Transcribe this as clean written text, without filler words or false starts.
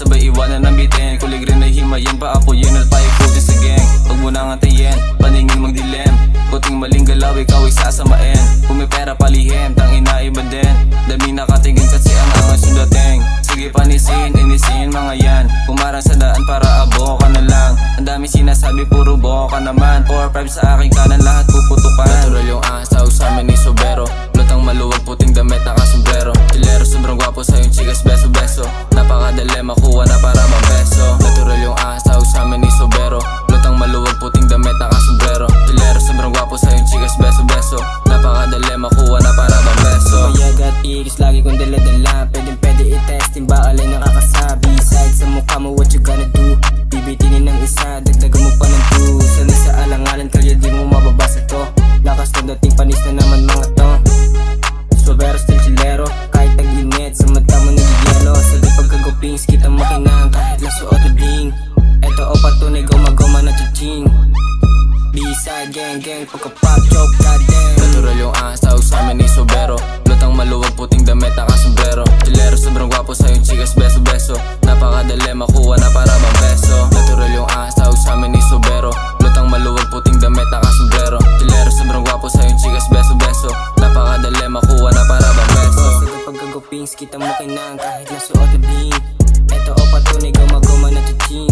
sabay iwanan ng bitin. Kulig rin ay himayin pa ako yun at paikutin sa gang. Huwag mo nang antayin, paningin magdilem. Puting maling galaw, ikaw ay sasamain. Kung may pera palihim, tang ina iba din. Dami nakatingin kasi ang angas yung dating. Sige panisin, inisin mga yan. Kumarang sa daan para abo ka na lang. Ang dami sinasabi, puro boho ka naman. 4-5 sa aking kanan, lahat puputukan. Natural yung ahas, tawag sa amin ni Sobero. Lutang maluwag, puting damit, nakasombrero. Chilero, sobrang gwapo sa yung chikas, beso-beso. Napakadali, makuha na para mambeso. Natural yung ahas, tawag sa amin ni Sobero. Lutang maluwag, puting damit, nakasombrero. Chilero, sobrang gwapo sa yung chikas, beso-beso. Napakadali, makuha na para mambeso. Mayag at iris, lagi kong dala-dala. Pwede i-testing, ba alay nakakasabi. Side sa mukha mo, what you gonna do? Bibitinin ng isa, dagdagan mo pa ng 2. Sanay sa alangalan, kaya di mo mababasa to. Lakas na dating, panis na naman mga to. Sobero still chilero, kahit tag-init, sa mata mo nagigelo. Sa di pagkagupings, kita makinang, kahit lang suot o bling. Eto o patunay, goma-goma na chiching. B-side, gang-gang, pagka-pop, choke, goddamn. Natural yung ahas, tawag sa amin ni Sobero. Lutang maluwag, puting damit, nakasombrero. Chilero, sobrang gwapo sa yung chikas, beso-beso. Napakadali, makuha na para mambeso. Natural yung ahas, tawag sa amin ni Sobero. Lutang maluwag, puting damit, nakasombrero. Chilero, sobrang gwapo sa yung chikas, beso-beso. Napakadali, makuha na para mambeso. Sa pagkagupings, kita makinang, kahit lang suot o bling. Eto o patunay, goma-goma na chiching.